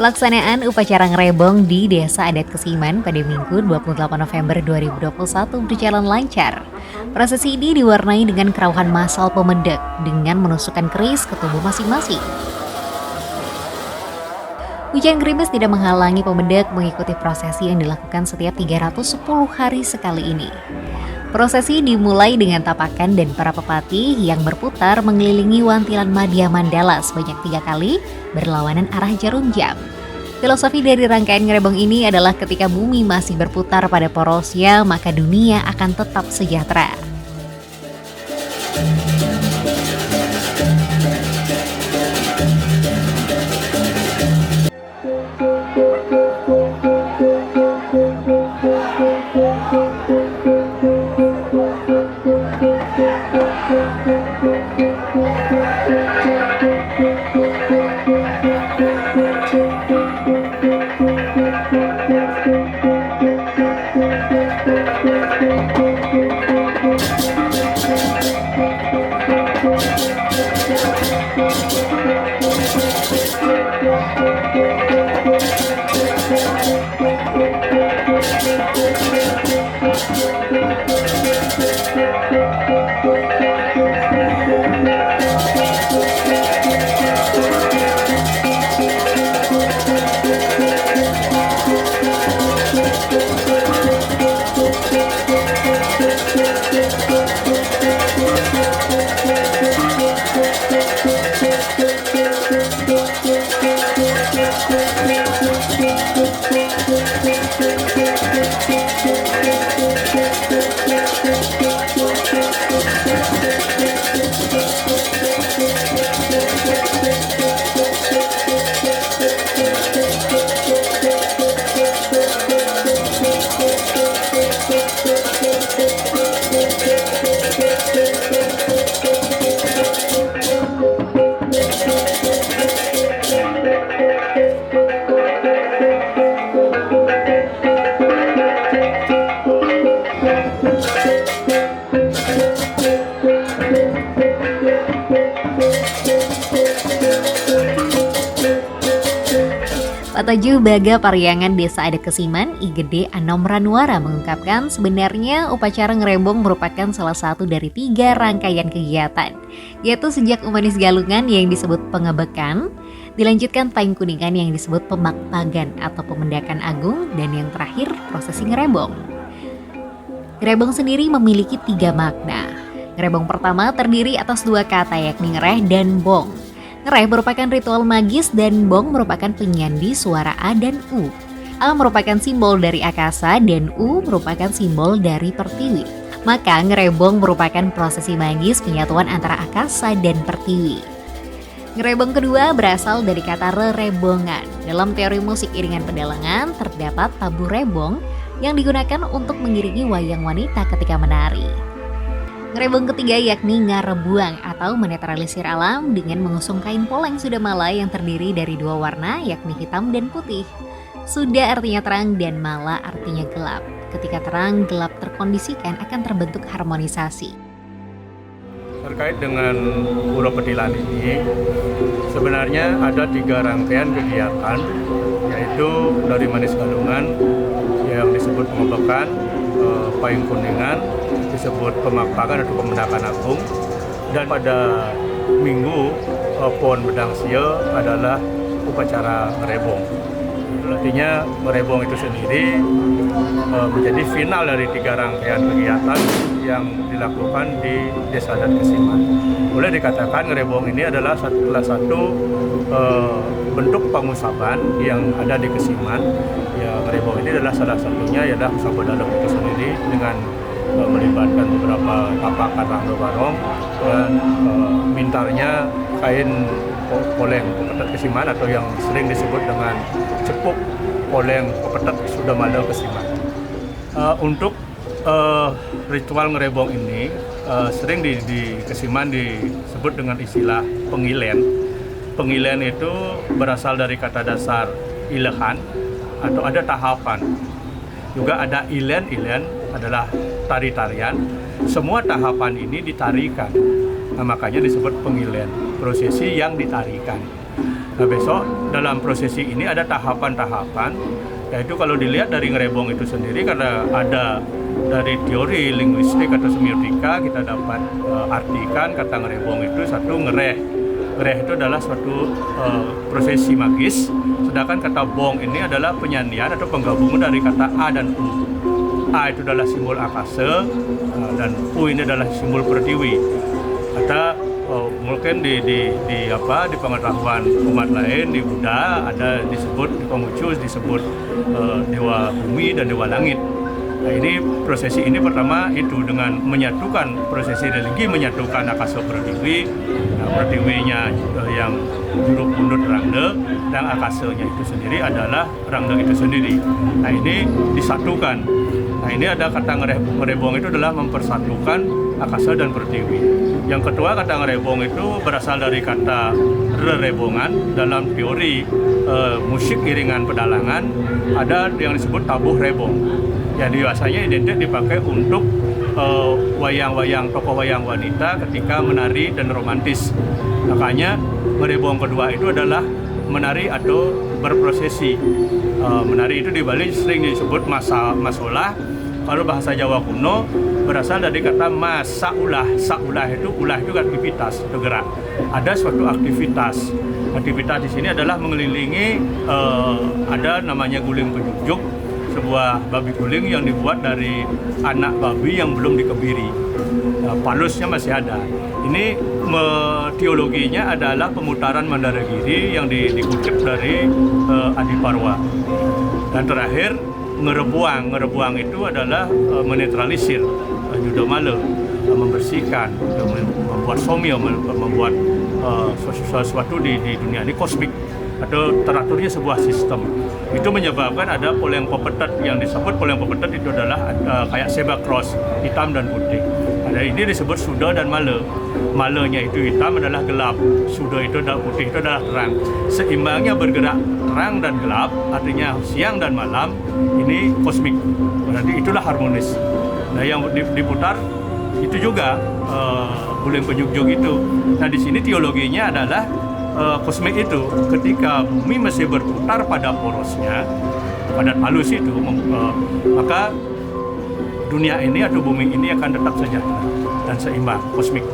Pelaksanaan upacara ngerebong di Desa Adat Kesiman pada Minggu 28 November 2021 berjalan lancar. Prosesi ini diwarnai dengan kerauhan massal pemedek dengan menusukkan keris ke tubuh masing-masing. Hujan gerimis tidak menghalangi pemedek mengikuti prosesi yang dilakukan setiap 310 hari sekali ini. Prosesi dimulai dengan tapakan dan para pepatih yang berputar mengelilingi wantilan Madya Mandala sebanyak 3 kali berlawanan arah jarum jam. Filosofi dari rangkaian ngerebong ini adalah ketika bumi masih berputar pada porosnya, maka dunia akan tetap sejahtera. Patuju Baga Pariangan Desa Adat Kesiman, I Gede Anom Ranwara mengungkapkan sebenarnya upacara ngerebong merupakan salah satu dari 3 rangkaian kegiatan, yaitu sejak Umanis Galungan yang disebut pengebekan, dilanjutkan Payung Kuningan yang disebut pemakpagan atau pemendakan agung, dan yang terakhir prosesi ngerebong. Ngerebong sendiri memiliki 3 makna. Ngerebong pertama terdiri atas 2 kata yakni ngereh dan bong. Ngereh merupakan ritual magis dan bong merupakan penyandi suara A dan U. A merupakan simbol dari akasa dan U merupakan simbol dari pertiwi. Maka ngerebong merupakan prosesi magis penyatuan antara akasa dan pertiwi. Ngerebong kedua berasal dari kata rerebongan. Dalam teori musik iringan pedalangan terdapat tabu rebong yang digunakan untuk mengiringi wayang wanita ketika menari. Ngerebong ketiga yakni ngarebuang atau menetralisir alam dengan mengusung kain poleng Sudamala yang terdiri dari dua warna yakni hitam dan putih. Suda artinya terang dan mala artinya gelap. Ketika terang, gelap terkondisikan akan terbentuk harmonisasi. Terkait dengan Pura Petilan ini, sebenarnya ada 3 rangkaian kegiatan, yaitu dari Manis Galungan yang disebut pengobekan, Payung Kuningan disebut pemakpakan atau pemendakan agung, dan pada Minggu Pon Bedang Sio adalah upacara ngerebong. Artinya ngerebong itu sendiri menjadi final dari 3 rangkaian kegiatan yang dilakukan di Desa Adat Kesiman. Boleh dikatakan ngerebong ini adalah salah satu bentuk pengusaban yang ada di Kesiman. Ya, ngerebong ini adalah salah satunya adalah usaban dalam itu sendiri dengan melibatkan beberapa tapakan rangga barong dan mintarnya kain poleng Pepetet Kesiman atau yang sering disebut dengan cepuk poleng Pepetet Sudamala Kesiman. Untuk ritual ngerebong ini sering di Kesiman disebut dengan istilah pengilen. Pengilen itu berasal dari kata dasar ilehan atau ada tahapan. Juga ada ilen adalah tari-tarian. Semua tahapan ini ditarikan. Nah, makanya disebut pengilen, prosesi yang ditarikan. Nah, besok dalam prosesi ini ada tahapan-tahapan, yaitu kalau dilihat dari ngerebong itu sendiri, karena ada dari teori linguistik atau semiotika kita dapat artikan kata ngerebong itu satu ngereh. Ngereh itu adalah suatu prosesi magis, sedangkan kata bong ini adalah penyandian atau penggabungan dari kata A dan U. A itu adalah simbol akase dan U ini adalah simbol pertiwi. Ada mungkin di pengetahuan umat lain di Buddha ada disebut di Konghucu disebut dewa bumi dan dewa langit. Nah, ini prosesi ini pertama itu dengan menyatukan prosesi religi, menyatukan akasa pertiwi, pertiwinya yang juru pundut rangde dan akasanya itu sendiri adalah rangde itu sendiri. Nah, ini disatukan. Nah, ini ada kata ngerebong itu adalah mempersatukan akasa dan pertiwi. Yang kedua, kata ngerebong itu berasal dari kata rerebongan. Dalam teori musik iringan pedalangan ada yang disebut tabuh rebong. Yang biasanya identik dipakai untuk wayang-wayang tokoh wayang wanita ketika menari dan romantis. Makanya ngerebong kedua itu adalah menari atau berprosesi. Menari itu di Bali sering disebut masolah. Kalau bahasa Jawa kuno berasal dari kata masaulah. Saulah itu ulah itu aktivitas, bergerak. Ada suatu aktivitas. Aktivitas di sini adalah mengelilingi ada namanya guling penjujuk, sebuah babi guling yang dibuat dari anak babi yang belum dikebiri. Palusnya masih ada. Ini teologinya adalah pemutaran Mandaragiri yang dikutip dari Adiparwa. Dan terakhir ngerebuang itu adalah menetralisir Sudamala, membersihkan, membuat somyo, membuat sesuatu di dunia ini kosmik atau teraturnya sebuah sistem. Itu menyebabkan ada poleng Pepetet yang disebut poleng Pepetet itu adalah kayak zebra cross hitam dan putih. Ada ini disebut Suda dan Mala. Malanya itu hitam adalah gelap, Suda itu adalah putih, itu adalah terang. Seimbangnya bergerak terang dan gelap, artinya siang dan malam, ini kosmik. Berarti itulah harmonis. Nah, yang diputar itu juga guling penjujuk itu. Nah, di sini teologinya adalah kosmik itu ketika bumi masih berputar pada porosnya, pada halus itu, maka dunia ini atau bumi ini akan tetap sejahtera dan seimbang, kosmik.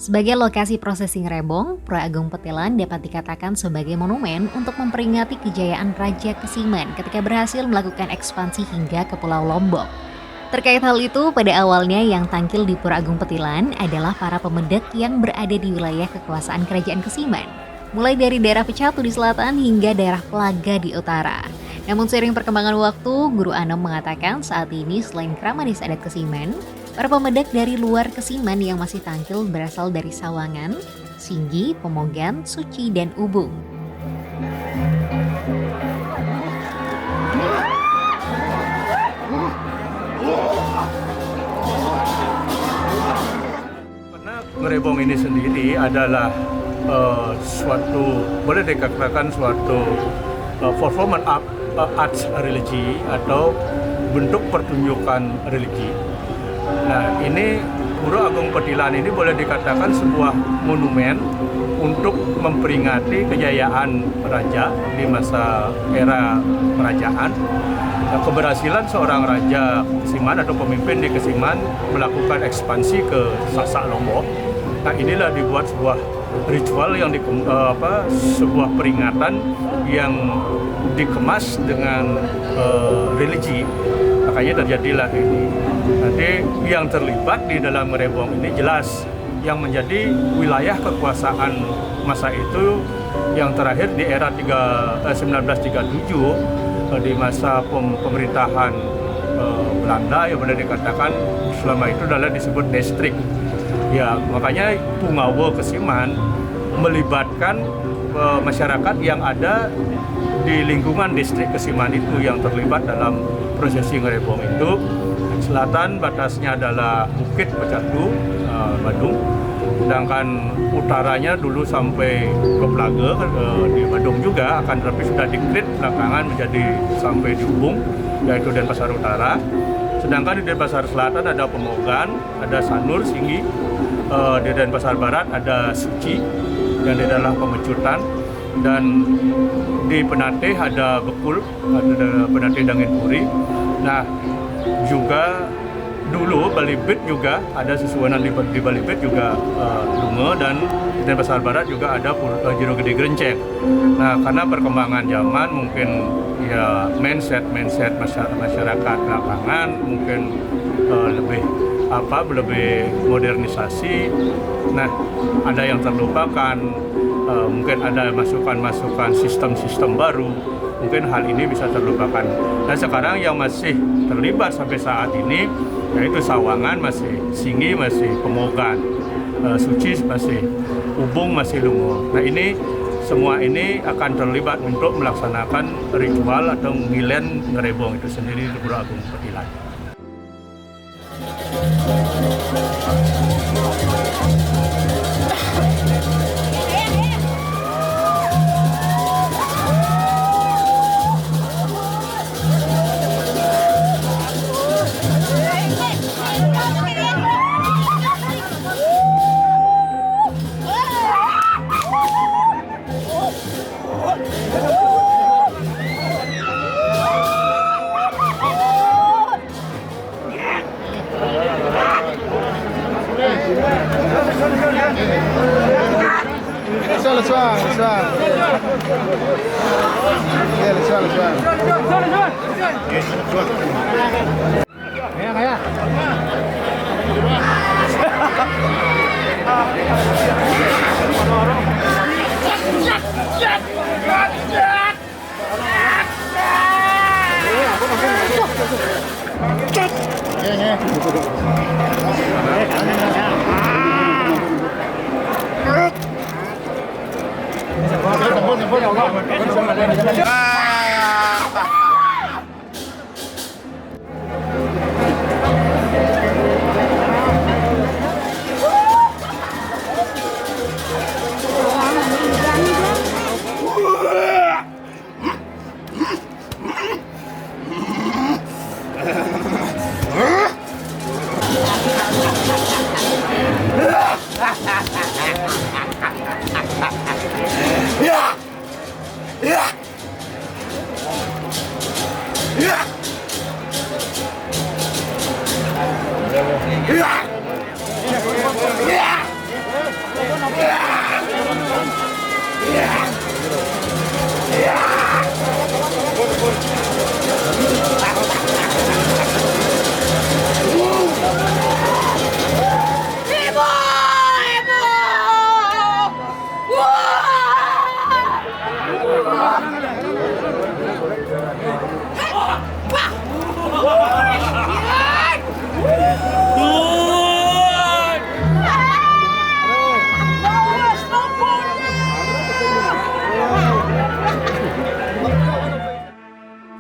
Sebagai lokasi prosesi ngerebong, Pura Agung Petilan dapat dikatakan sebagai monumen untuk memperingati kejayaan Raja Kesiman ketika berhasil melakukan ekspansi hingga ke Pulau Lombok. Terkait hal itu, pada awalnya yang tampil di Pura Agung Petilan adalah para pemedek yang berada di wilayah kekuasaan Kerajaan Kesiman, mulai dari daerah Pecatu di selatan hingga daerah Pelaga di utara. Namun seiring perkembangan waktu, Guru Anom mengatakan saat ini selain Kramanis Adat Kesiman, para pemedek dari luar Kesiman yang masih tampil berasal dari Sawangan, Singgi, Pemogan, Suci, dan Ubung. Ngerebong ini sendiri adalah suatu, boleh dikatakan suatu performance arts religi atau bentuk pertunjukan religi. Nah, ini Pura Agung Petilan ini boleh dikatakan sebuah monumen untuk memperingati kejayaan raja di masa era kerajaan. Keberhasilan seorang raja Kesiman atau pemimpin di Kesiman melakukan ekspansi ke Sasak Lombok. Nah, inilah dibuat sebuah ritual yang sebuah peringatan yang dikemas dengan religi. Makanya terjadilah ini. Nanti yang terlibat di dalam Ngerebong ini jelas yang menjadi wilayah kekuasaan masa itu yang terakhir di era 1937 di masa pemerintahan Belanda, yang boleh dikatakan selama itu adalah disebut distrik. Ya, makanya Pungawa Kesiman melibatkan masyarakat yang ada di lingkungan distrik Kesiman itu yang terlibat dalam prosesi Ngerebong itu. Selatan batasnya adalah Bukit Pecatu, Badung. Sedangkan utaranya dulu sampai ke Plaga di Badung juga, akan tetapi sudah dikrit belakangan menjadi sampai di Ubung, yaitu Denpasar Utara. Sedangkan di Denpasar Selatan ada Pemogan, ada Sanur, Singgi. Di Denpasar Barat ada Suci, yang adalah Pemecutan. Dan di Penateh ada Bekul, ada Penateh Dangin Puri. Nah, juga dulu Balibit juga ada Susuwanan di Balibit juga Lunga, dan di Denpasar Barat juga ada Jero Gede Gerenceng. Nah, karena perkembangan zaman mungkin ya mindset masyarakat belakangan mungkin lebih modernisasi. Nah, ada yang terlupakan, mungkin ada masukan sistem baru. Mungkin hal ini bisa terlupakan. Dan sekarang yang masih terlibat sampai saat ini yaitu Sawangan masih, Singgi masih, Pemogan, Suci masih, Ubung masih, Lungo. Nah, ini semua ini akan terlibat untuk melaksanakan ritual atau milen Ngerebong itu sendiri di Pura Agung Petilan. Le soir.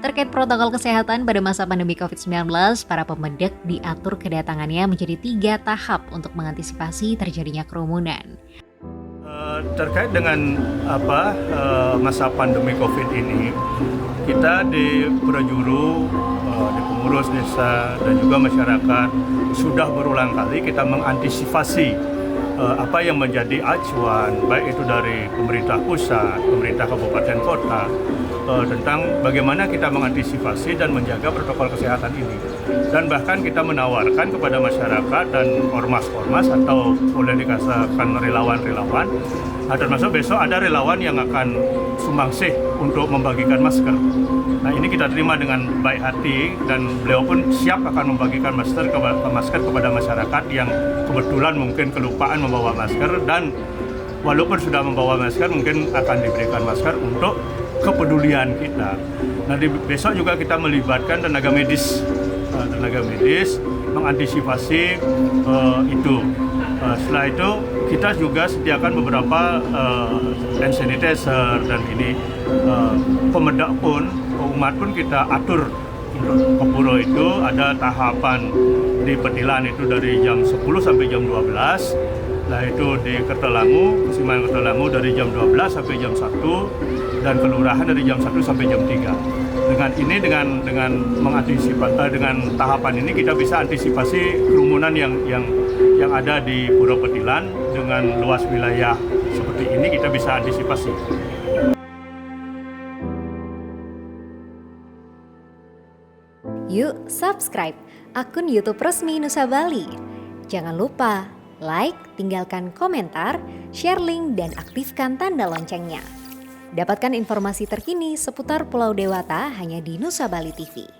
Terkait protokol kesehatan pada masa pandemi COVID-19, para pemedek diatur kedatangannya menjadi 3 tahap untuk mengantisipasi terjadinya kerumunan. Terkait dengan masa pandemi COVID ini, kita di Prajuru, di pengurus desa dan juga masyarakat sudah berulang kali kita mengantisipasi apa yang menjadi acuan, baik itu dari pemerintah pusat, pemerintah kabupaten kota, tentang bagaimana kita mengantisipasi dan menjaga protokol kesehatan ini. Dan bahkan kita menawarkan kepada masyarakat dan ormas-ormas atau boleh dikatakan relawan-relawan, termasuk besok ada relawan yang akan sumbangsi untuk membagikan masker. Nah, ini kita terima dengan baik hati dan beliau pun siap akan membagikan masker kepada masyarakat yang kebetulan mungkin kelupaan membawa masker, dan walaupun sudah membawa masker mungkin akan diberikan masker untuk kepedulian kita. Nah, besok juga kita melibatkan tenaga medis mengantisipasi itu. Setelah itu kita juga sediakan beberapa hand sanitizer, dan ini pemedak pun, umat pun kita atur untuk ke pura itu ada tahapan di Petilan itu dari jam 10 sampai jam 12. Nah, itu di Kertalangu, Kesiman Kertalangu dari jam 12 sampai jam 1, dan kelurahan dari jam 1 sampai jam 3. Dengan mengantisipasi dengan tahapan ini kita bisa antisipasi kerumunan yang ada di Pura Petilan. Dengan luas wilayah seperti ini kita bisa antisipasi. Yuk subscribe akun YouTube resmi Nusa Bali. Jangan lupa like, tinggalkan komentar, share link, dan aktifkan tanda loncengnya. Dapatkan informasi terkini seputar Pulau Dewata hanya di Nusa Bali TV.